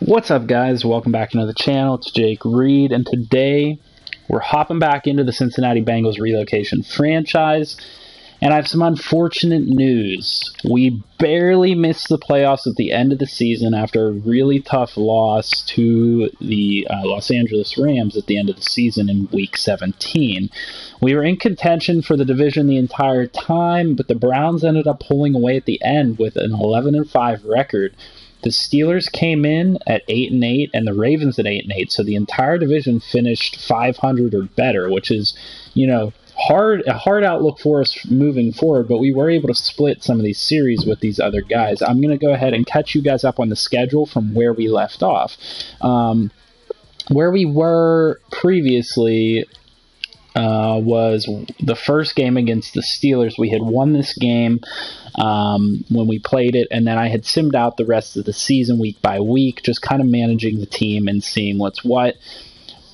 What's up, guys? Welcome back into the channel. It's Jake Reed, and today we're hopping back into the Cincinnati Bengals Relocation franchise, and I have some unfortunate news. We barely missed the playoffs at the end of the season after a really tough loss to the Los Angeles Rams at the end of the season in Week 17. We were in contention for the division the entire time, but the Browns ended up pulling away at the end with an 11-5 record. The Steelers came in at 8-8 and the Ravens at 8-8, so the entire division finished 500 or better, which is, a hard outlook for us moving forward, but we were able to split some of these series with these other guys. I'm going to go ahead and catch you guys up on the schedule from where we left off. Where we were previously was the first game against the Steelers. We had won this game when we played it, and then I had simmed out the rest of the season week by week, just kind of managing the team and seeing what's what.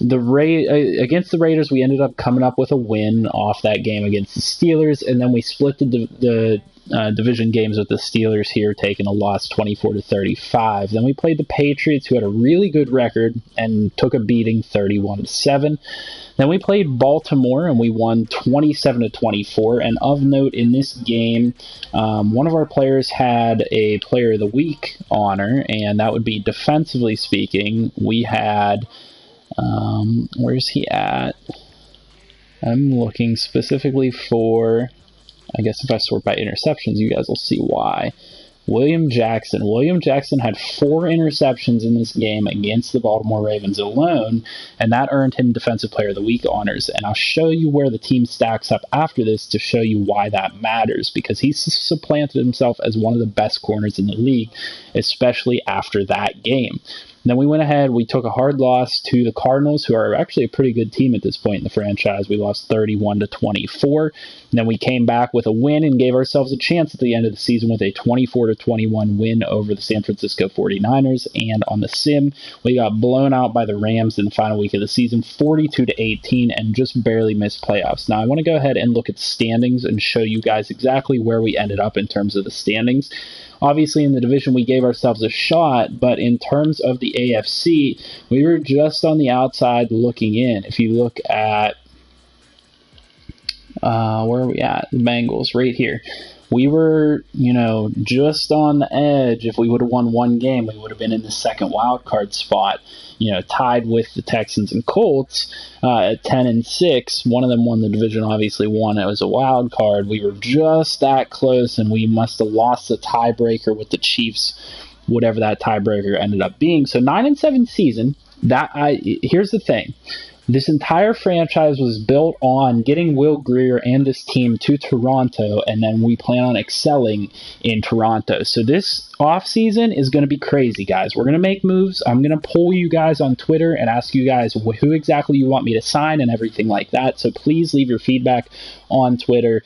Against the Raiders, we ended up coming up with a win off that game against the Steelers, and then we split the division games with the Steelers here, taking a loss 24-35. Then we played the Patriots, who had a really good record and took a beating 31-7. Then we played Baltimore, and we won 27-24. And of note in this game, one of our players had a Player of the Week honor, and that would be, defensively speaking, we had... where's he at? I'm looking specifically for... I guess if I sort by interceptions, you guys will see why. William Jackson. William Jackson had 4 interceptions in this game against the Baltimore Ravens alone, and that earned him Defensive Player of the Week honors. And I'll show you where the team stacks up after this to show you why that matters, because he supplanted himself as one of the best corners in the league, especially after that game. Then we went ahead, we took a hard loss to the Cardinals, who are actually a pretty good team at this point in the franchise. We lost 31-24. And then we came back with a win and gave ourselves a chance at the end of the season with a 24-21 win over the San Francisco 49ers. And on the sim, we got blown out by the Rams in the final week of the season, 42-18, and just barely missed playoffs. Now, I want to go ahead and look at the standings and show you guys exactly where we ended up in terms of the standings. Obviously, in the division, we gave ourselves a shot, but in terms of the AFC, we were just on the outside looking in. If you look at, where are we at? The Bengals, right here. We were, just on the edge. If we would have won one game, we would have been in the second wild card spot, tied with the Texans and Colts at 10-6. One of them won the division, obviously one. It was a wild card. We were just that close, and we must have lost the tiebreaker with the Chiefs, whatever that tiebreaker ended up being. So 9-7 season. Here's the thing. This entire franchise was built on getting Will Grier and this team to Toronto, and then we plan on excelling in Toronto. So this offseason is going to be crazy, guys. We're going to make moves. I'm going to poll you guys on Twitter and ask you guys who exactly you want me to sign and everything like that. So please leave your feedback on Twitter.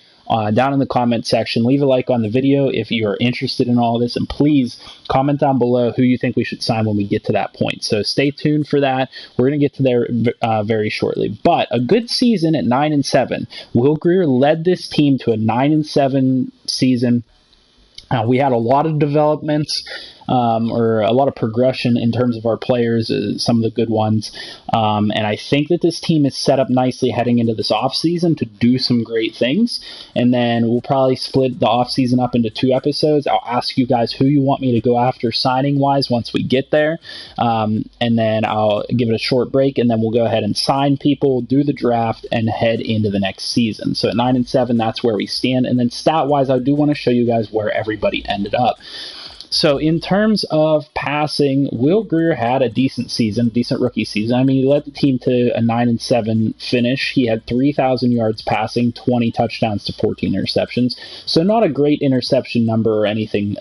Down in the comment section. Leave a like on the video if you are interested in all this, and please comment down below who you think we should sign when we get to that point. So stay tuned for that. We're going to get to there very shortly. But a good season at 9-7. Will Grier led this team to a 9-7 season. We had a lot of developments, or a lot of progression in terms of our players, some of the good ones. And I think that this team is set up nicely heading into this offseason to do some great things. And then we'll probably split the offseason up into 2 episodes. I'll ask you guys who you want me to go after signing-wise once we get there. And then I'll give it a short break, and then we'll go ahead and sign people, do the draft, and head into the next season. So at 9-7, that's where we stand. And then stat-wise, I do want to show you guys where everybody ended up. So in terms of passing, Will Grier had a decent season, decent rookie season. I mean, he led the team to a 9-7 finish. He had 3,000 yards passing, 20 touchdowns to 14 interceptions. So not a great interception number or anything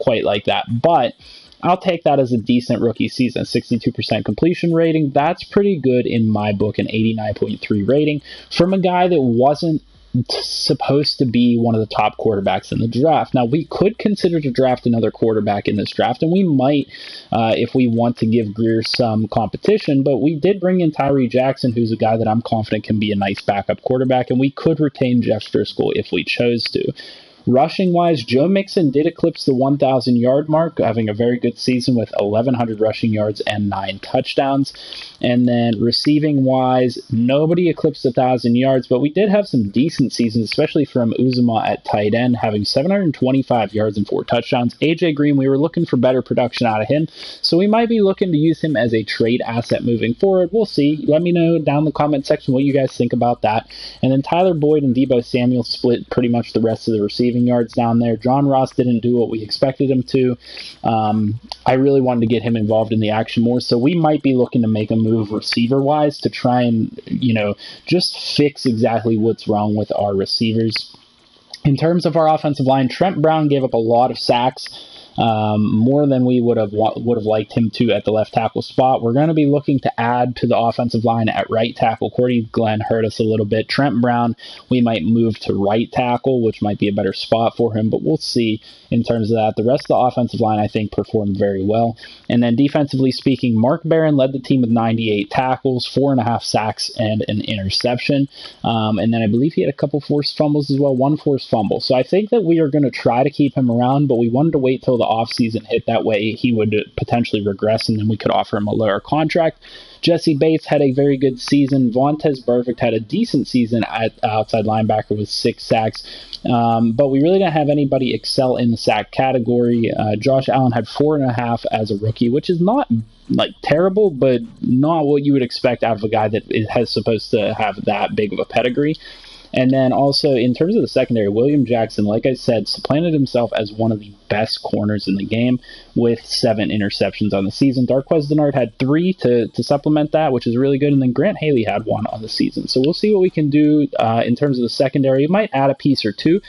quite like that, but I'll take that as a decent rookie season. 62% completion rating. That's pretty good in my book, an 89.3 rating from a guy that wasn't supposed to be one of the top quarterbacks in the draft. Now, we could consider to draft another quarterback in this draft, and we might if we want to give Grier some competition, but we did bring in Tyree Jackson, who's a guy that I'm confident can be a nice backup quarterback, and we could retain Jeff Driscoll if we chose to. Rushing-wise, Joe Mixon did eclipse the 1,000-yard mark, having a very good season with 1,100 rushing yards and 9 touchdowns. And then receiving-wise, nobody eclipsed 1,000 yards, but we did have some decent seasons, especially from Uzomah at tight end, having 725 yards and 4 touchdowns. AJ Green, we were looking for better production out of him, so we might be looking to use him as a trade asset moving forward. We'll see. Let me know down in the comment section what you guys think about that. And then Tyler Boyd and Deebo Samuel split pretty much the rest of the receiving yards down there. John Ross didn't do what we expected him to. I really wanted to get him involved in the action more, so we might be looking to make a move receiver-wise to try and, just fix exactly what's wrong with our receivers. In terms of our offensive line, Trent Brown gave up a lot of sacks, more than we would have liked him to at the left tackle spot. We're going to be looking to add to the offensive line at right tackle. Cordy Glenn hurt us a little bit. Trent Brown, we might move to right tackle, which might be a better spot for him, but we'll see in terms of that. The rest of the offensive line, I think, performed very well. And then defensively speaking, Mark Barron led the team with 98 tackles, 4.5 sacks, and an interception. And then I believe he had a couple forced fumbles as well, 1 forced fumble. So I think that we are going to try to keep him around, but we wanted to wait till the offseason hit. That way he would potentially regress, and then we could offer him a lower contract. Jesse Bates had a very good season. Vontaze Burfict had a decent season at outside linebacker with 6 sacks. But we really didn't have anybody excel in the sack category. Josh Allen had 4.5 as a rookie, which is not terrible, but not what you would expect out of a guy that is supposed to have that big of a pedigree. And then also, in terms of the secondary, William Jackson, like I said, supplanted himself as one of the best corners in the game with 7 interceptions on the season. Darqueze Dennard had 3 to supplement that, which is really good. And then Grant Haley had 1 on the season. So we'll see what we can do in terms of the secondary. We might add a piece or 2.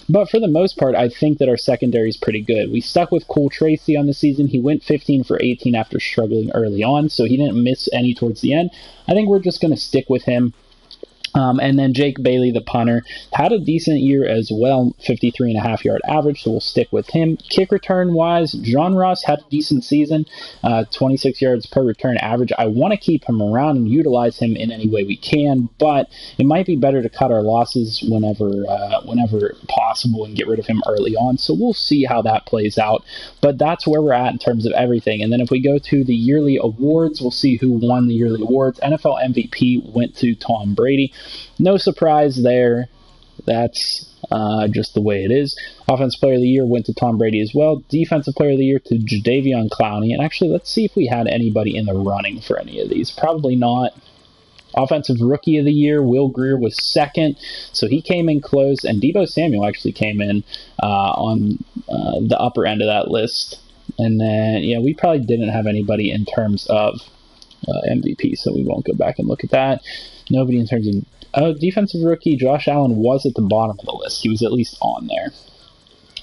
But for the most part, I think that our secondary is pretty good. We stuck with Cole Tracy on the season. He went 15 for 18 after struggling early on, so he didn't miss any towards the end. I think we're just going to stick with him. And then Jake Bailey, the punter, had a decent year as well, 53.5 yard average, so we'll stick with him. Kick return wise, John Ross had a decent season, 26 yards per return average. I want to keep him around and utilize him in any way we can, but it might be better to cut our losses whenever possible and get rid of him early on. So we'll see how that plays out. But that's where we're at in terms of everything. And then if we go to the yearly awards, we'll see who won the yearly awards. NFL MVP went to Tom Brady. No surprise there. That's just the way it is. Offensive Player of the Year went to Tom Brady as well. Defensive Player of the Year to Jadeveon Clowney. And actually, let's see if we had anybody in the running for any of these. Probably not. Offensive Rookie of the Year, Will Grier was second, so he came in close. And Deebo Samuel actually came in on the upper end of that list. And then, we probably didn't have anybody in terms of MVP, so we won't go back and look at that. Nobody in terms of defensive rookie. Josh Allen was at the bottom of the list. He was at least on there.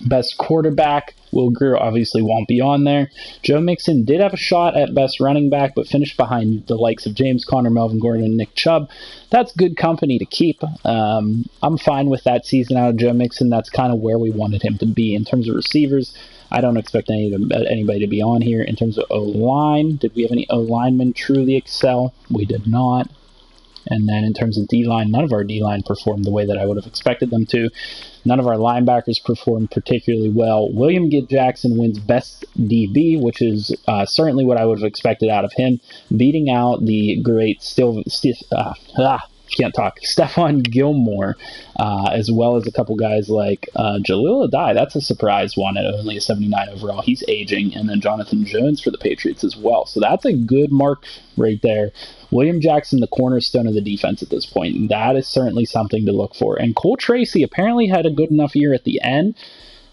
Best quarterback, Will Grier obviously won't be on there. Joe Mixon did have a shot at best running back, but finished behind the likes of James Conner, Melvin Gordon, and Nick Chubb. That's good company to keep. I'm fine with that season out of Joe Mixon. That's kind of where we wanted him to be. In terms of receivers, I don't expect anybody to be on here. In terms of O-line, did we have any O-linemen truly excel? We did not. And then in terms of D-line, none of our D-line performed the way that I would have expected them to. None of our linebackers performed particularly well. William Jackson wins Best DB, which is certainly what I would have expected out of him, beating out the great Stephon Gilmore, as well as a couple guys like Jalil Adai. That's a surprise one at only a 79 overall. He's aging. And then Jonathan Jones for the Patriots as well. So that's a good mark right there. William Jackson, the cornerstone of the defense at this point. That is certainly something to look for. And Cole Tracy apparently had a good enough year at the end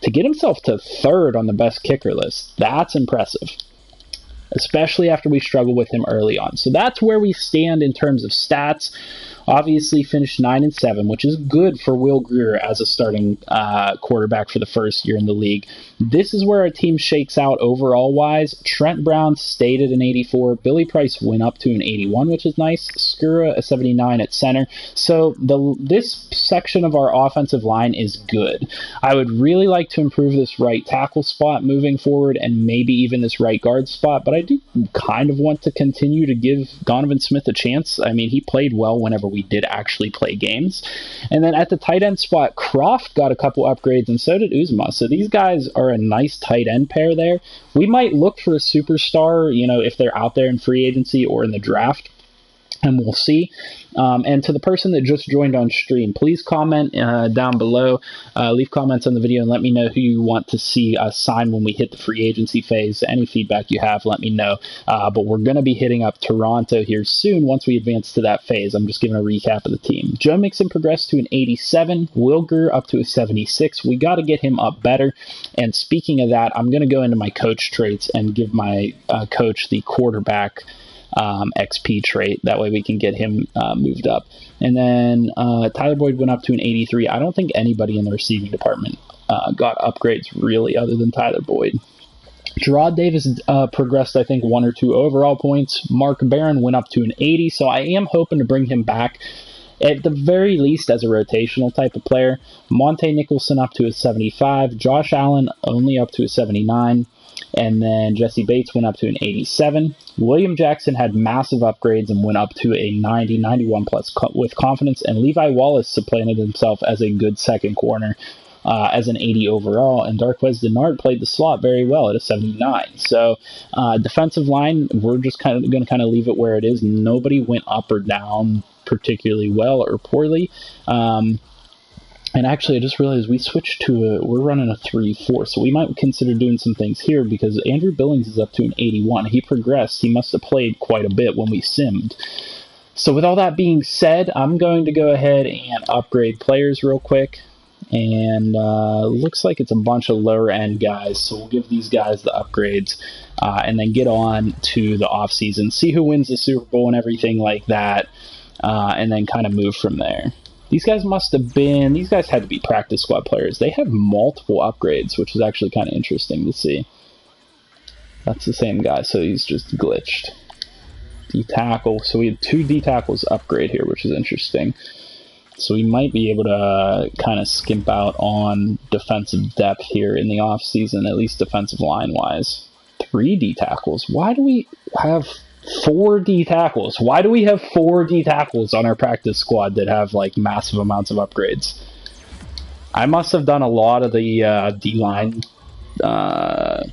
to get himself to 3rd on the best kicker list. That's impressive, especially after we struggled with him early on. So that's where we stand in terms of stats. Obviously finished 9-7, which is good for Will Grier as a starting quarterback for the first year in the league. This is where our team shakes out overall-wise. Trent Brown stayed at an 84. Billy Price went up to an 81, which is nice. Skura, a 79 at center. So this section of our offensive line is good. I would really like to improve this right tackle spot moving forward and maybe even this right guard spot, but I I do kind of want to continue to give Donovan Smith a chance. I mean, he played well whenever we did actually play games. And then at the tight end spot, Croft got a couple upgrades, and so did Uzma. So these guys are a nice tight end pair there. We might look for a superstar, you know, if they're out there in free agency or in the draft, and we'll see. And to the person that just joined on stream, please comment down below. Leave comments on the video and let me know who you want to see us sign when we hit the free agency phase. Any feedback you have, let me know. But we're going to be hitting up Toronto here soon once we advance to that phase. I'm just giving a recap of the team. Joe Mixon progressed to an 87. Wilger up to a 76. We got to get him up better. And speaking of that, I'm going to go into my coach traits and give my coach the quarterback XP trait. That way we can get him moved up. And then Tyler Boyd went up to an 83. I don't think anybody in the receiving department got upgrades really other than Tyler Boyd. Gerard Davis progressed, I think, 1 or 2 overall points. Mark Barron went up to an 80, so I am hoping to bring him back at the very least as a rotational type of player. Monte Nicholson up to a 75. Josh Allen only up to a 79. And then Jesse Bates went up to an 87. William Jackson had massive upgrades and went up to a 90, 91 plus with confidence. And Levi Wallace supplanted himself as a good second corner as an 80 overall. And Darquez Denard played the slot very well at a 79. So defensive line, we're just going to leave it where it is. Nobody went up or down particularly well or poorly. And actually, I just realized we switched to we're running a 3-4, so we might consider doing some things here because Andrew Billings is up to an 81. He progressed. He must have played quite a bit when we simmed. So with all that being said, I'm going to go ahead and upgrade players real quick. And looks like it's a bunch of lower-end guys, so we'll give these guys the upgrades and then get on to the offseason, see who wins the Super Bowl and everything like that, and then kind of move from there. These guys had to be practice squad players. They have multiple upgrades, which is actually kind of interesting to see. That's the same guy, so he's just glitched. D-tackle. So we had 2 D-tackles upgrade here, which is interesting. So we might be able to kind of skimp out on defensive depth here in the offseason, at least defensive line-wise. 3 D-tackles. Why do we have 4 D-tackles? Why do we have 4 D-tackles on our practice squad that have like massive amounts of upgrades? I must have done a lot of the D-line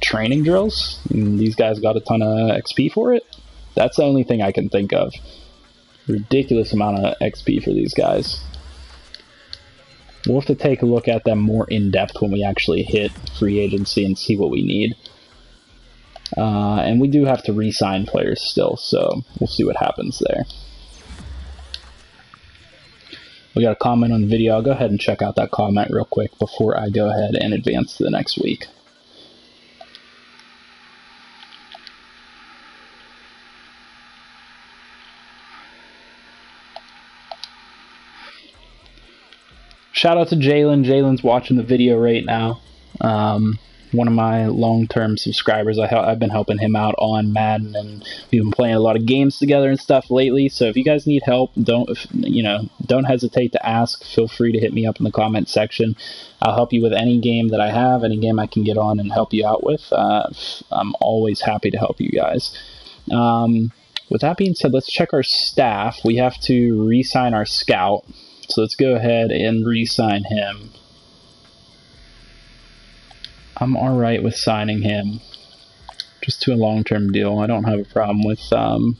training drills, and these guys got a ton of XP for it. That's the only thing I can think of. Ridiculous amount of XP for these guys. We'll have to take a look at them more in depth when we actually hit free agency and see what we need. And we do have to re-sign players still, so we'll see what happens there. We got a comment on the video. I'll go ahead and check out that comment real quick before I go ahead and advance to the next week. Shout out to Jalen. Jalen's watching the video right now. One of my long-term subscribers. I've been helping him out on Madden, and we've been playing a lot of games together and stuff lately. So if you guys need help, don't hesitate to ask. Feel free to hit me up in the comment section. I'll help you with any game that I have, any game I can get on and help you out with. I'm always happy to help you guys. With that being said, let's check our staff. We have to re-sign our scout. So let's go ahead and re-sign him. I'm alright with signing him just to a long-term deal. I don't have a problem with go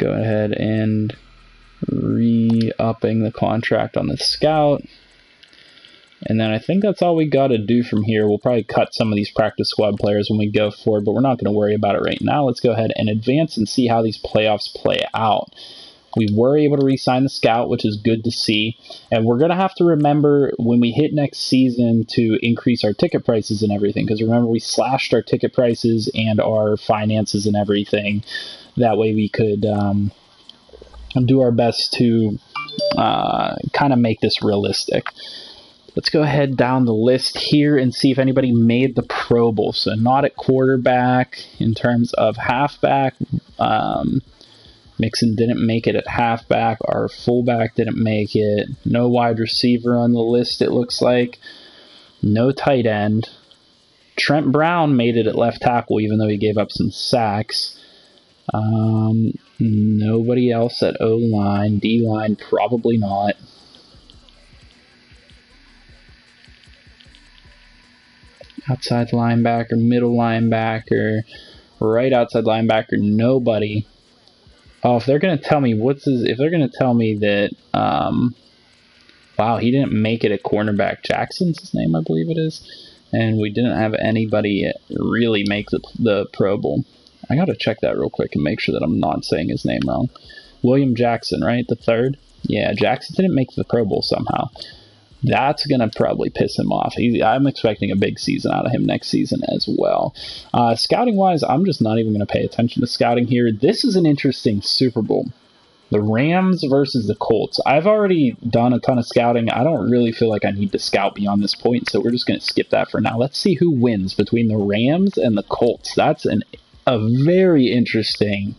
ahead and re-upping the contract on the scout. And then I think that's all we got to do from here. We'll probably cut some of these practice squad players when we go forward, but we're not going to worry about it right now. Let's go ahead and advance and see how these playoffs play out. We were able to re-sign the scout, which is good to see. And we're going to have to remember when we hit next season to increase our ticket prices and everything. Because remember, we slashed our ticket prices and our finances and everything. That way we could do our best to kind of make this realistic. Let's go ahead down the list here and see if anybody made the Pro Bowl. So not at quarterback. In terms of halfback, Mixon didn't make it at halfback. Our fullback didn't make it. No wide receiver on the list, it looks like. No tight end. Trent Brown made it at left tackle, even though he gave up some sacks. Nobody else at O-line. D-line, probably not. Outside linebacker, middle linebacker, right outside linebacker, nobody. Oh, if they're going to tell me if they're going to tell me that, wow, he didn't make it at cornerback. Jackson's his name, I believe it is. And we didn't have anybody really make the Pro Bowl. I got to check that real quick and make sure that I'm not saying his name wrong. William Jackson, right? The third? Yeah, Jackson didn't make the Pro Bowl somehow. That's going to probably piss him off. I'm expecting a big season out of him next season as well. Scouting-wise, I'm just not even going to pay attention to scouting here. This is an interesting Super Bowl. The Rams versus the Colts. I've already done a ton of scouting. I don't really feel like I need to scout beyond this point, so we're just going to skip that for now. Let's see who wins between the Rams and the Colts. That's a very interesting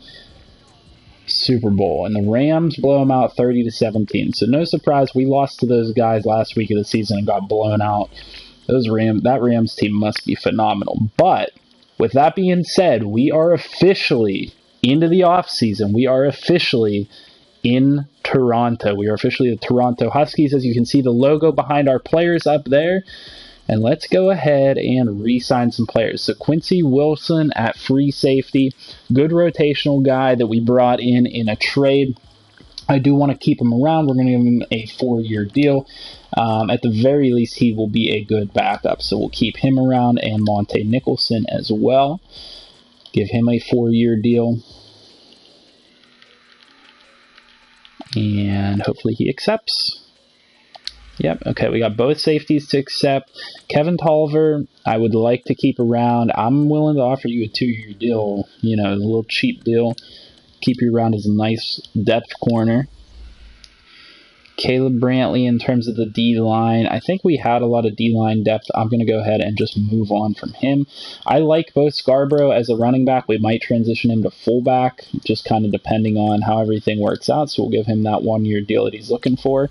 Super Bowl, and the Rams blow them out 30-17. So no surprise, we lost to those guys last week of the season and got blown out. That Rams team must be phenomenal. But with that being said, we are officially into the offseason. We are officially in Toronto. We are officially the Toronto Huskies. As you can see, the logo behind our players up there. And let's go ahead and re-sign some players. So Quincy Wilson at free safety. Good rotational guy that we brought in a trade. I do want to keep him around. We're going to give him a 4-year deal. At the very least, he will be a good backup. So we'll keep him around, and Monte Nicholson as well. Give him a 4-year deal. And hopefully he accepts. Yep, okay, we got both safeties to accept. Kevin Tolliver, I would like to keep around. I'm willing to offer you a 2-year deal, a little cheap deal. Keep you around as a nice depth corner. Caleb Brantley, in terms of the D-line, I think we had a lot of D-line depth. I'm going to go ahead and just move on from him. I like both Scarborough as a running back. We might transition him to fullback, just kind of depending on how everything works out. So we'll give him that 1-year deal that he's looking for.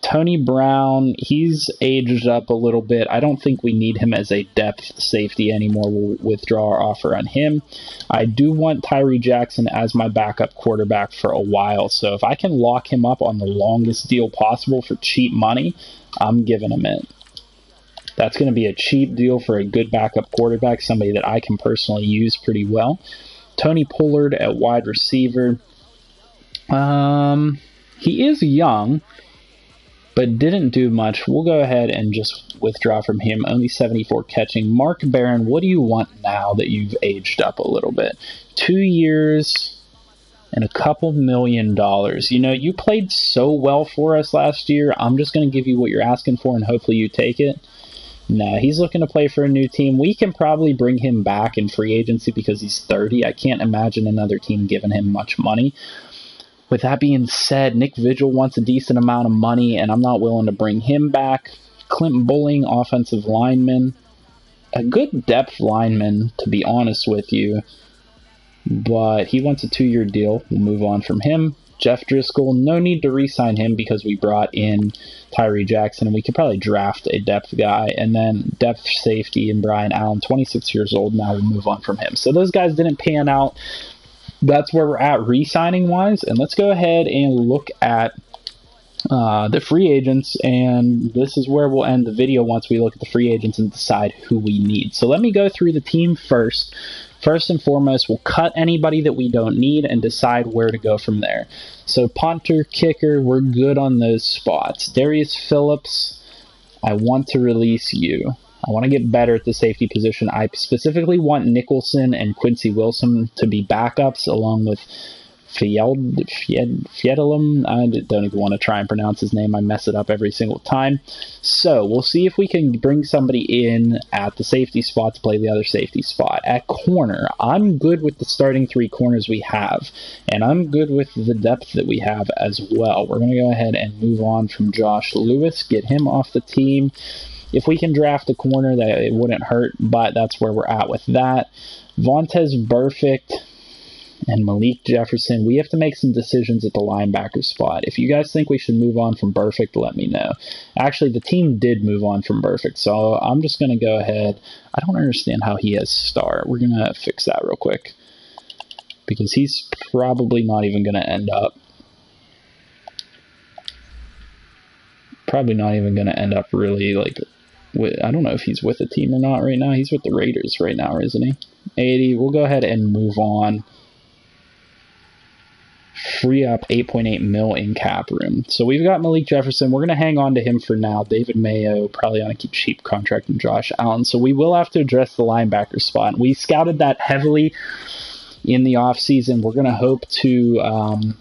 Tony Brown, he's aged up a little bit. I don't think we need him as a depth safety anymore. We'll withdraw our offer on him. I do want Tyree Jackson as my backup quarterback for a while. So if I can lock him up on the longest deal possible for cheap money, I'm giving him it. That's going to be a cheap deal for a good backup quarterback, somebody that I can personally use pretty well. Tony Pollard at wide receiver. He is young, but didn't do much. We'll go ahead and just withdraw from him. Only 74 catching. Mark Barron, what do you want now that you've aged up a little bit? 2 years and a couple $1 million. You played so well for us last year. I'm just going to give you what you're asking for, and hopefully you take it. No, he's looking to play for a new team. We can probably bring him back in free agency because he's 30. I can't imagine another team giving him much money. With that being said, Nick Vigil wants a decent amount of money, and I'm not willing to bring him back. Clint Bulling, offensive lineman. A good depth lineman, to be honest with you. But he wants a 2-year deal. We'll move on from him. Jeff Driscoll, no need to re-sign him because we brought in Tyree Jackson, and we could probably draft a depth guy. And then depth safety and Brian Allen, 26 years old now. We'll move on from him. So those guys didn't pan out. That's where we're at re-signing wise, and let's go ahead and look at the free agents, and this is where we'll end the video once we look at the free agents and decide who we need. So let me go through the team first. First and foremost, we'll cut anybody that we don't need and decide where to go from there. So punter, kicker, we're good on those spots. Darius Phillips, I want to release you. I want to get better at the safety position. I specifically want Nicholson and Quincy Wilson to be backups along with Fiedelum. I don't even want to try and pronounce his name. I mess it up every single time. So we'll see if we can bring somebody in at the safety spot to play the other safety spot. At corner, I'm good with the starting 3 corners we have, and I'm good with the depth that we have as well. We're going to go ahead and move on from Josh Lewis, get him off the team. If we can draft a corner, that it wouldn't hurt, but that's where we're at with that. Vontez Burfict, and Malik Jefferson. We have to make some decisions at the linebacker spot. If you guys think we should move on from Burfict, let me know. Actually, the team did move on from Burfict, so I'm just going to go ahead. I don't understand how he has star. We're going to fix that real quick, because he's probably not even going to end up. Probably not even going to end up really, like, I don't know if he's with a team or not right now. He's with the Raiders right now, isn't he? 80. We'll go ahead and move on. Free up 8.8 mil in cap room. So we've got Malik Jefferson. We're going to hang on to him for now. David Mayo, probably on a cheap contract, and Josh Allen. So we will have to address the linebacker spot. We scouted that heavily in the offseason. We're going to hope to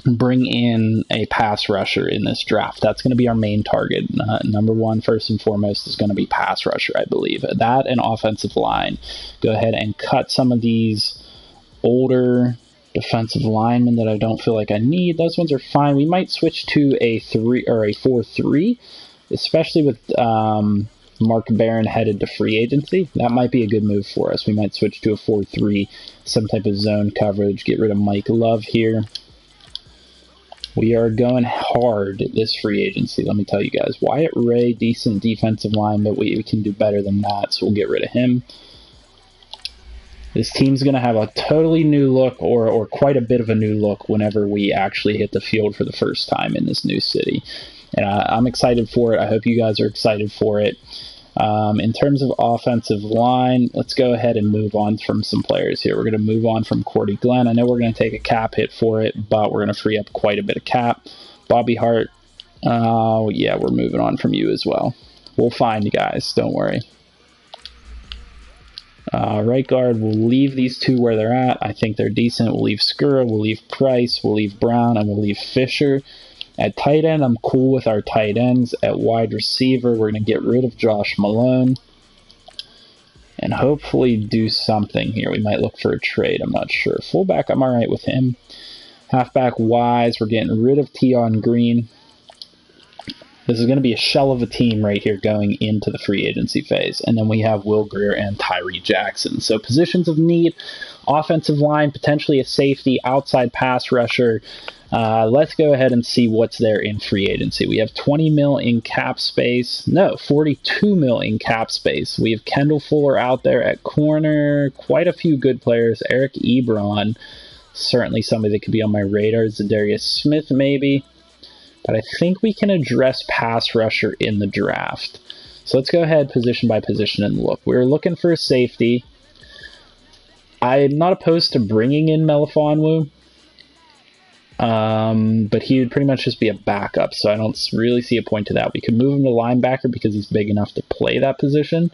bring in a pass rusher in this draft. That's going to be our main target. Number one, first and foremost, is going to be pass rusher, I believe. That and offensive line. Go ahead and cut some of these older defensive linemen that I don't feel like I need. Those ones are fine. We might switch to a 4-3, especially with Mark Barron headed to free agency. That might be a good move for us. We might switch to a 4-3, some type of zone coverage, get rid of Mike Love here. We are going hard this free agency, let me tell you guys. Wyatt Ray, decent defensive line, but we can do better than that, so we'll get rid of him. This team's going to have a totally new look, or quite a bit of a new look, whenever we actually hit the field for the first time in this new city. And I'm excited for it. I hope you guys are excited for it. In terms of offensive line, let's go ahead and move on from some players here. We're going to move on from Cordy Glenn. I know we're going to take a cap hit for it, but we're going to free up quite a bit of cap. Bobby Hart, yeah, we're moving on from you as well. We'll find you guys, don't worry. Right guard, we'll leave these two where they're at. I think they're decent. We'll leave Skura, we'll leave Price, we'll leave Brown, and we'll leave Fisher. At tight end, I'm cool with our tight ends. At wide receiver, we're going to get rid of Josh Malone and hopefully do something here. We might look for a trade. I'm not sure. Fullback, I'm all right with him. Halfback wise, we're getting rid of Tion Green. This is going to be a shell of a team right here going into the free agency phase. And then we have Will Grier and Tyree Jackson. So positions of need, offensive line, potentially a safety, outside pass rusher. Let's go ahead and see what's there in free agency. We have 20 mil in cap space. No, 42 mil in cap space. We have Kendall Fuller out there at corner. Quite a few good players. Eric Ebron, certainly somebody that could be on my radar. Zadarius Smith, maybe. But I think we can address pass rusher in the draft. So let's go ahead position by position and look. We're looking for a safety. I'm not opposed to bringing in Melifonwu. But he would pretty much just be a backup, so I don't really see a point to that. We could move him to linebacker because he's big enough to play that position,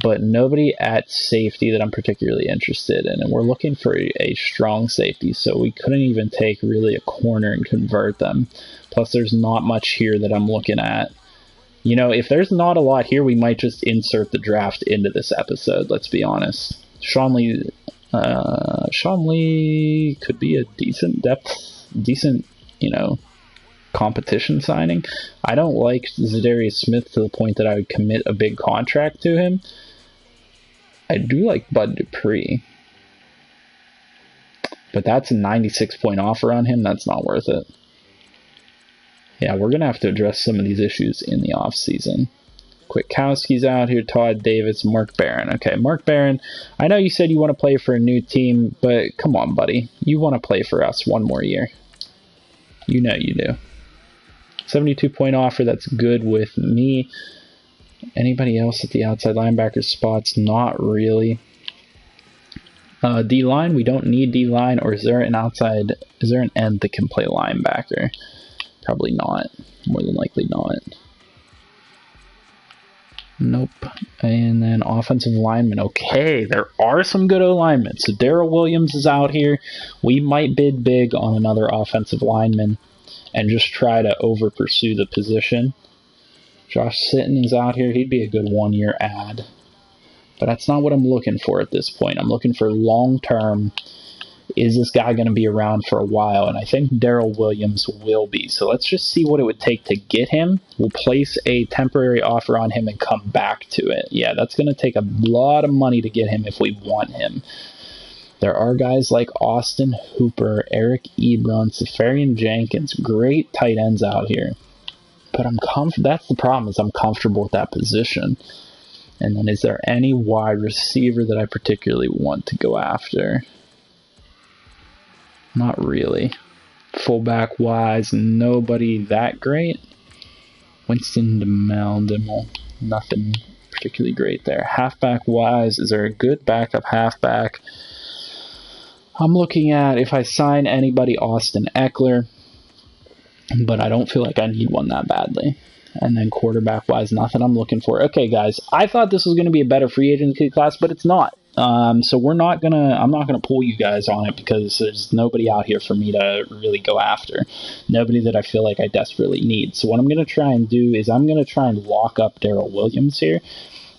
but nobody at safety that I'm particularly interested in. And we're looking for a strong safety, so we couldn't even take really a corner and convert them. Plus, there's not much here that I'm looking at. You know, if there's not a lot here, we might just insert the draft into this episode, let's be honest. Sean Lee could be a decent, you know, competition signing. I don't like Zadarius Smith to the point that I would commit a big contract to him. I do like Bud Dupree, but that's a 96-point offer on him. That's not worth it. Yeah, we're going to have to address some of these issues in the offseason. Kwiatkowski's out here, Todd Davis, Mark Barron. Okay, Mark Barron, I know you said you want to play for a new team, but come on, buddy. You want to play for us one more year. You know you do. 72-point offer, that's good with me. Anybody else at the outside linebacker spots? Not really. D-line, we don't need D-line, or is there an end that can play linebacker? Probably not. More than likely not. Nope. And then offensive lineman. Okay, there are some good O-linemen. So Darrell Williams is out here. We might bid big on another offensive lineman and just try to over-pursue the position. Josh Sitton is out here. He'd be a good one-year ad. But that's not what I'm looking for at this point. I'm looking for long-term. Is this guy going to be around for a while? And I think Darrell Williams will be. So let's just see what it would take to get him. We'll place a temporary offer on him and come back to it. Yeah, that's going to take a lot of money to get him if we want him. There are guys like Austin Hooper, Eric Ebron, Safarian Jenkins, great tight ends out here. But that's the problem, is I'm comfortable with that position. And then is there any wide receiver that I particularly want to go after? Not really. Fullback wise, nobody that great. Winston Demel, nothing particularly great there. Halfback wise, is there a good backup halfback? I'm looking at, if I sign anybody, Austin Eckler, but I don't feel like I need one that badly. And then quarterback wise, nothing I'm looking for. Okay, guys, I thought this was going to be a better free agency class, but it's not. So I'm not gonna pull you guys on it, because there's nobody out here for me to really go after. Nobody that I feel like I desperately need. So what I'm gonna try and do is I'm gonna try and lock up Darrell Williams here.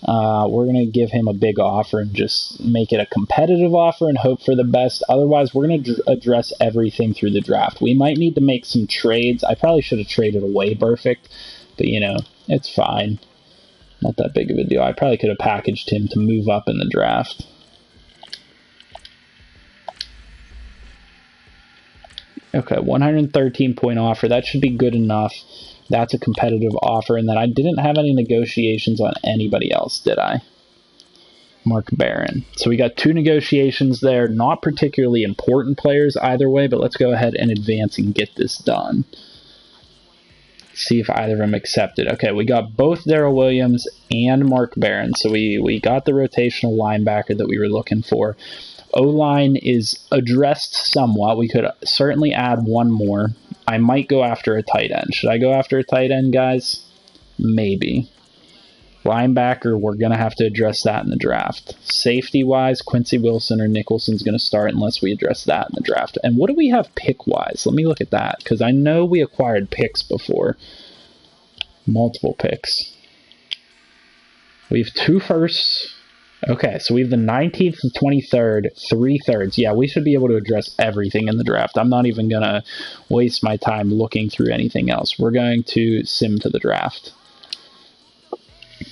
We're going to give him a big offer and just make it a competitive offer and hope for the best. Otherwise, we're going to address everything through the draft. We might need to make some trades. I probably should have traded away Perfect, but, it's fine. Not that big of a deal. I probably could have packaged him to move up in the draft. Okay, 113-point offer. That should be good enough. That's a competitive offer. And then I didn't have any negotiations on anybody else, did I? Mark Barron. So we got 2 negotiations there. Not particularly important players either way, but let's go ahead and advance and get this done. See if either of them accepted. Okay, we got both Darrell Williams and Mark Barron. So we got the rotational linebacker that we were looking for. O-line is addressed somewhat. We could certainly add one more. I might go after a tight end. Should I go after a tight end, guys? Maybe. Linebacker, we're going to have to address that in the draft. Safety-wise, Quincy Wilson or Nicholson's going to start unless we address that in the draft. And what do we have pick-wise? Let me look at that, because I know we acquired picks before. Multiple picks. We have 2 firsts. Okay, so we have the 19th and 23rd, 3 thirds. Yeah, we should be able to address everything in the draft. I'm not even going to waste my time looking through anything else. We're going to sim to the draft.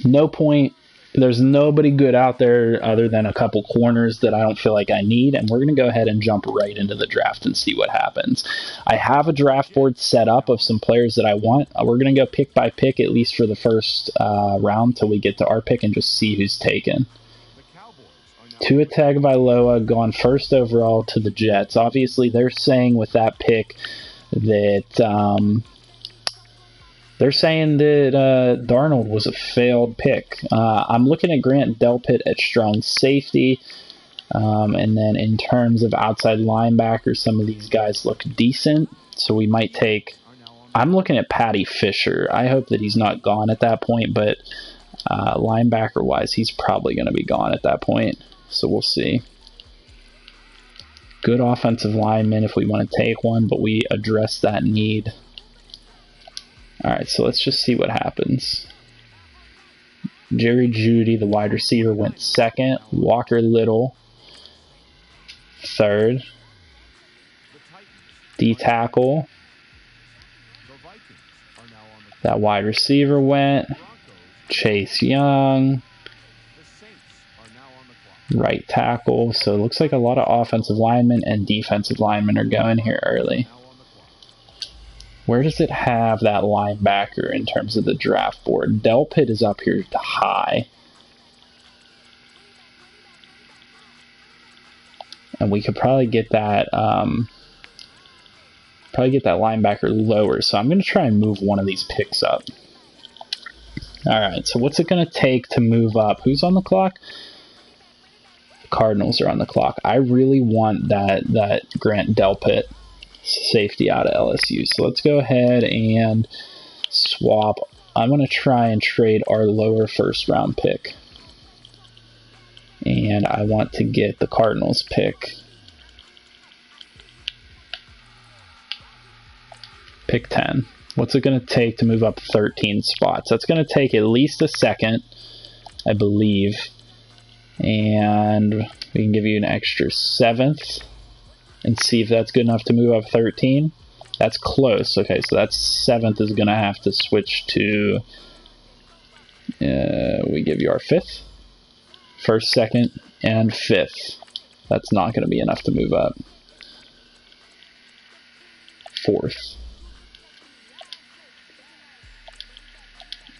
No point. There's nobody good out there other than a couple corners that I don't feel like I need, and we're going to go ahead and jump right into the draft and see what happens. I have a draft board set up of some players that I want. We're going to go pick by pick, at least for the first round till we get to our pick, and just see who's taken. Tua Tagovailoa gone first overall to the Jets. Obviously, they're saying with that pick that Darnold was a failed pick. I'm looking at Grant Delpit at strong safety. And then in terms of outside linebacker, some of these guys look decent. So we might take... I'm looking at Patty Fisher. I hope that he's not gone at that point, but linebacker-wise, he's probably going to be gone at that point. So we'll see. Good offensive lineman if we want to take one, but we address that need. Alright, so let's just see what happens. Jerry Jeudy, the wide receiver, went second. Walker Little, third. D-tackle. That wide receiver went. Chase Young. Right tackle. So it looks like a lot of offensive linemen and defensive linemen are going here early. Where does it have that linebacker in terms of the draft board? Delpit is up here to high. And we could probably get that linebacker lower. So I'm going to try and move one of these picks up. Alright, so what's it going to take to move up? Who's on the clock? Cardinals are on the clock. I really want that Grant Delpit safety out of LSU. So let's go ahead and swap. I'm going to try and trade our lower first round pick. And I want to get the Cardinals pick. Pick 10. What's it going to take to move up 13 spots? That's going to take at least a second, I believe. And we can give you an extra 7th and see if that's good enough to move up 13. That's close. Okay, so that 7th is going to have to switch to, we give you our 5th. 1st, 2nd, and 5th. That's not going to be enough to move up. 4th.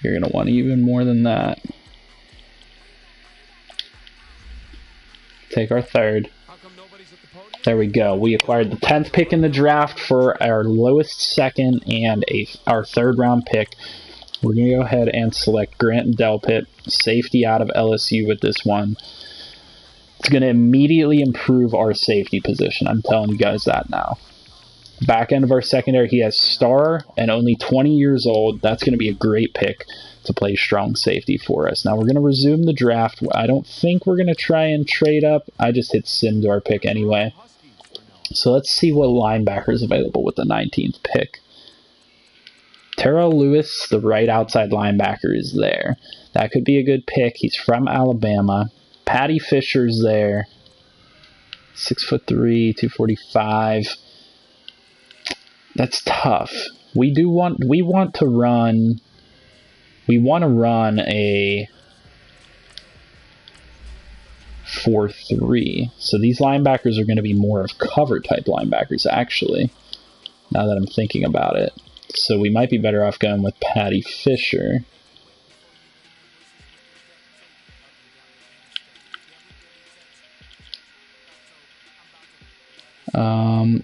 You're going to want even more than that. Take our 3rd. There we go. We acquired the 10th pick in the draft for our lowest 2nd and our 3rd round pick. We're going to go ahead and select Grant Delpit, safety out of LSU with this one. It's going to immediately improve our safety position. I'm telling you guys that now. Back end of our secondary, he has star and only 20 years old. That's going to be a great pick to play strong safety for us. Now we're going to resume the draft. I don't think we're going to try and trade up. I just hit sim to our pick anyway. So let's see what linebacker is available with the 19th pick. Terrell Lewis, the right outside linebacker, is there. That could be a good pick. He's from Alabama. Patty Fisher's there. 6'3", 245. That's tough. We want to run a 4-3. So these linebackers are going to be more of cover type linebackers, actually, now that I'm thinking about it. So we might be better off going with Patty Fisher.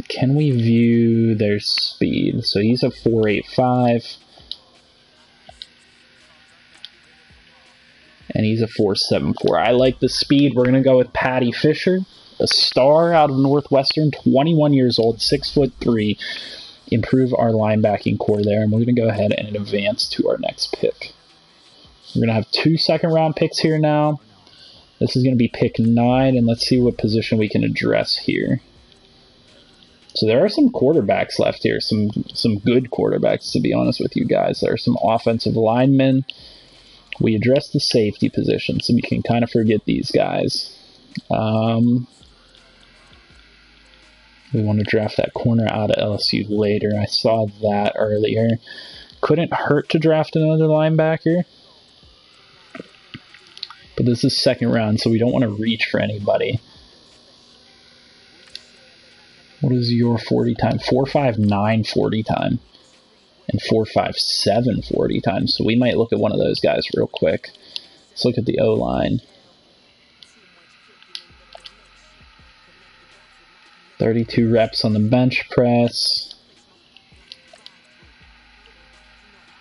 Can we view their speed? So he's a 4.85. And he's a 4.74. I like the speed. We're going to go with Patty Fisher, a star out of Northwestern, 21 years old, 6'3". Improve our linebacking core there. And we're going to go ahead and advance to our next pick. We're going to have 2 second-round picks here now. This is going to be pick 9, and let's see what position we can address here. So there are some quarterbacks left here, some good quarterbacks, to be honest with you guys. There are some offensive linemen. We addressed the safety position, so we can kind of forget these guys. We want to draft that corner out of LSU later. I saw that earlier. Couldn't hurt to draft another linebacker. But this is 2nd round, so we don't want to reach for anybody. What is your 40 time? 4.59 40 time. And 4.57 40 time. So we might look at one of those guys real quick. Let's look at the O-line. 32 reps on the bench press.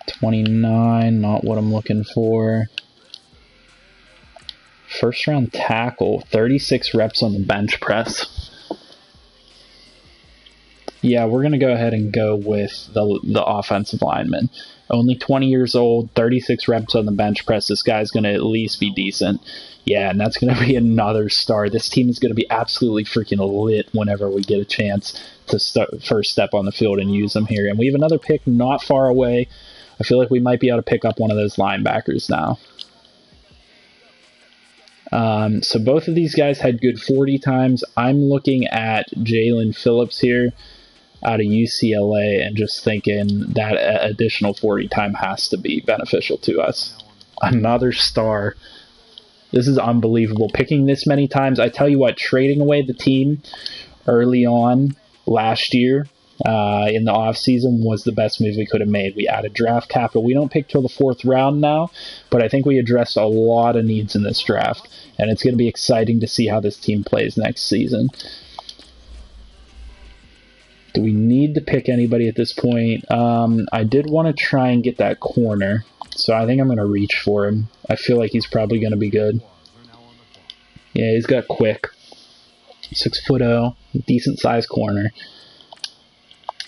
29, not what I'm looking for. 1st round tackle, 36 reps on the bench press. Yeah, we're going to go ahead and go with the offensive lineman. Only 20 years old, 36 reps on the bench press. This guy's going to at least be decent. Yeah, and that's going to be another star. This team is going to be absolutely freaking lit whenever we get a chance to first step on the field and use them here. And we have another pick not far away. I feel like we might be able to pick up one of those linebackers now. So both of these guys had good 40 times. I'm looking at Jalen Phillips here out of UCLA and just thinking that additional 40 time has to be beneficial to us. Another star. This is unbelievable. Picking this many times. I tell you what, trading away the team early on last year in the offseason was the best move we could have made. We added draft capital. We don't pick till the 4th round now, but I think we addressed a lot of needs in this draft, and it's going to be exciting to see how this team plays next season. Do we need to pick anybody at this point? I did want to try and get that corner, so I think I'm going to reach for him. I feel like he's probably going to be good. Yeah, he's got quick. 6'0", decent sized corner.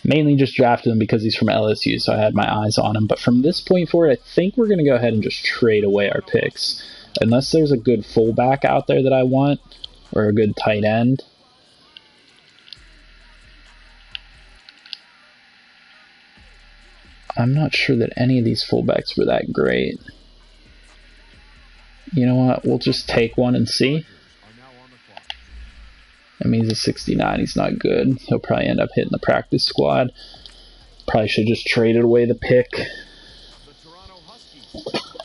Mainly just drafted him because he's from LSU, so I had my eyes on him. But from this point forward, I think we're going to go ahead and just trade away our picks. Unless there's a good fullback out there that I want, or a good tight end. I'm not sure that any of these fullbacks were that great. You know what? We'll just take one and see. I mean, he's a 69. He's not good. He'll probably end up hitting the practice squad. Probably should just traded away the pick.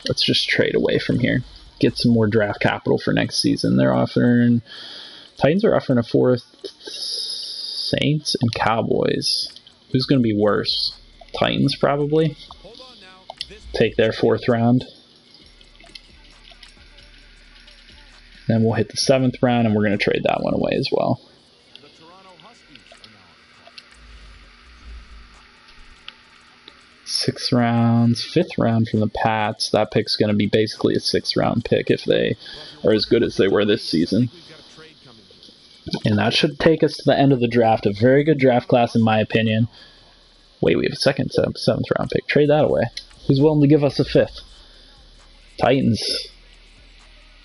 Let's just trade away from here. Get some more draft capital for next season. They're offering Titans are offering a fourth. Saints and Cowboys. Who's going to be worse? Titans, probably. Take their 4th round. Then we'll hit the 7th round, and we're going to trade that one away as well. 6 rounds, 5th round from the Pats. That pick's going to be basically a 6th round pick if they are as good as they were this season. And that should take us to the end of the draft. A very good draft class, in my opinion. Wait, we have a second 7th round pick. Trade that away. Who's willing to give us a 5th? Titans.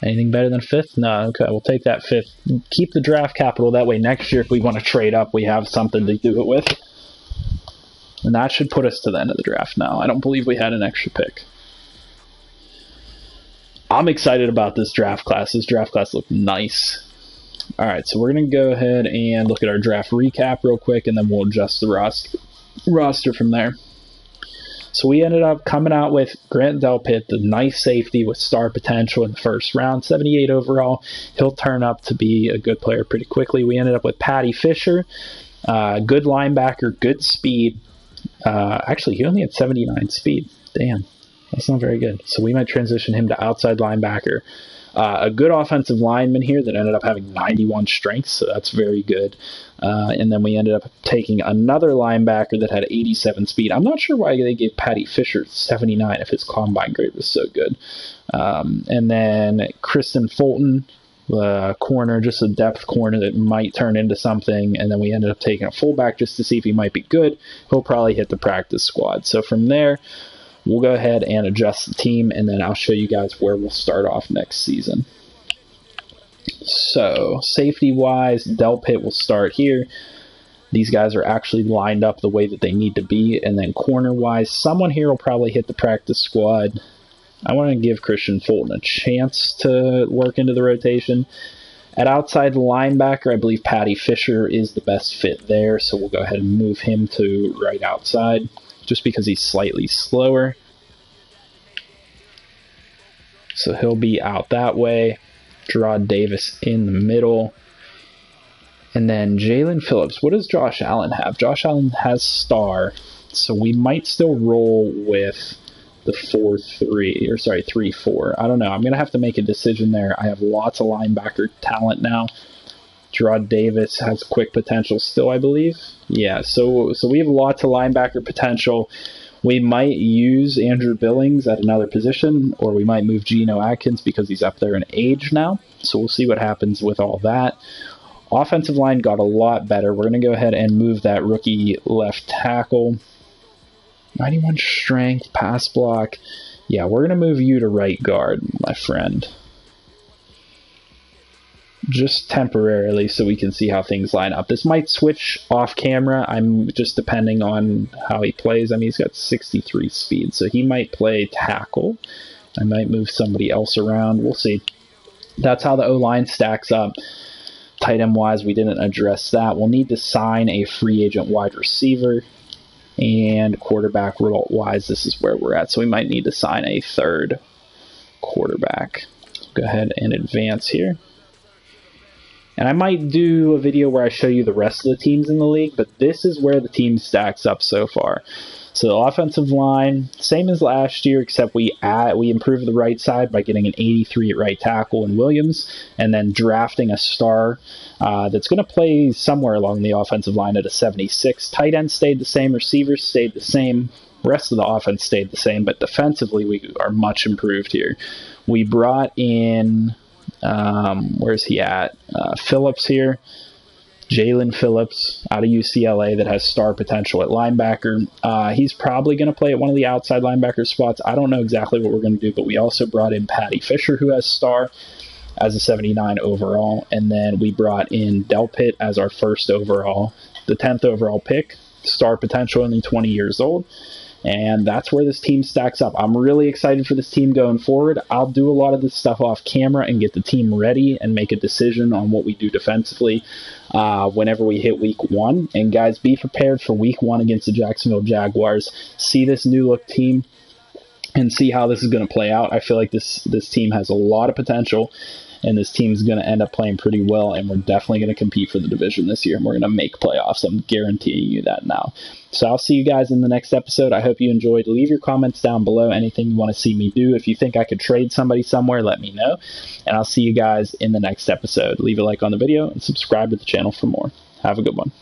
Anything better than 5th? No, okay, we'll take that 5th. Keep the draft capital. That way next year, if we want to trade up, we have something to do it with. And that should put us to the end of the draft now. I don't believe we had an extra pick. I'm excited about this draft class. This draft class looked nice. Alright, so we're going to go ahead and look at our draft recap real quick, and then we'll adjust the roster from there. So we ended up coming out with Grant Delpit, the nice safety with star potential in the 1st round, 78 overall. He'll turn up to be a good player pretty quickly. We ended up with Patty Fisher, good linebacker, good speed. Actually, he only had 79 speed. Damn, that's not very good. So we might transition him to outside linebacker. A good offensive lineman here that ended up having 91 strength, so that's very good. And then we ended up taking another linebacker that had 87 speed. I'm not sure why they gave Patty Fisher 79 if his combine grade was so good. And then Kristen Fulton, the corner, just a depth corner that might turn into something. And then we ended up taking a fullback just to see if he might be good. He'll probably hit the practice squad. So from there, we'll go ahead and adjust the team, and then I'll show you guys where we'll start off next season. So, safety-wise, Delpit will start here. These guys are actually lined up the way that they need to be. And then corner-wise, someone here will probably hit the practice squad. I want to give Christian Fulton a chance to work into the rotation. At outside linebacker, I believe Patty Fisher is the best fit there, so we'll go ahead and move him to right outside, just because he's slightly slower. So he'll be out that way. Gerard Davis in the middle. And then Jalen Phillips. What does Josh Allen have? Josh Allen has star, so we might still roll with the 3-4. I don't know. I'm going to have to make a decision there. I have lots of linebacker talent now. Gerard Davis has quick potential still, I believe. Yeah, so we have lots of linebacker potential. We might use Andrew Billings at another position, or we might move Geno Atkins because he's up there in age now. So we'll see what happens with all that. Offensive line got a lot better. We're going to go ahead and move that rookie left tackle. 91 strength, pass block. Yeah, we're going to move you to right guard, my friend. Just temporarily so we can see how things line up. This might switch off camera. I'm just depending on how he plays. I mean, he's got 63 speed, so he might play tackle. I might move somebody else around. We'll see. That's how the O-line stacks up. Tight end wise, we didn't address that. We'll need to sign a free agent wide receiver. And quarterback wise, this is where we're at. So we might need to sign a 3rd quarterback. Go ahead and advance here. And I might do a video where I show you the rest of the teams in the league, but this is where the team stacks up so far. So the offensive line, same as last year, except we improved the right side by getting an 83 at right tackle in Williams, and then drafting a star that's going to play somewhere along the offensive line at a 76. Tight end stayed the same, receivers stayed the same, rest of the offense stayed the same, but defensively we are much improved here. We brought in... where's he at? Phillips here. Jalen Phillips out of UCLA that has star potential at linebacker. He's probably going to play at one of the outside linebacker spots. I don't know exactly what we're going to do, but we also brought in Patty Fisher, who has star as a 79 overall. And then we brought in Delpit as our 1st overall, the 10th overall pick. Star potential, only 20 years old. And that's where this team stacks up. I'm really excited for this team going forward. I'll do a lot of this stuff off camera and get the team ready and make a decision on what we do defensively whenever we hit week 1. And guys, be prepared for week 1 against the Jacksonville Jaguars. See this new look team. and see how this is going to play out. I feel like this team has a lot of potential, and this team is going to end up playing pretty well, and we're definitely going to compete for the division this year, and we're going to make playoffs. I'm guaranteeing you that now. So I'll see you guys in the next episode. I hope you enjoyed. Leave your comments down below, anything you want to see me do. If you think I could trade somebody somewhere, let me know, and I'll see you guys in the next episode. Leave a like on the video and subscribe to the channel for more. Have a good one.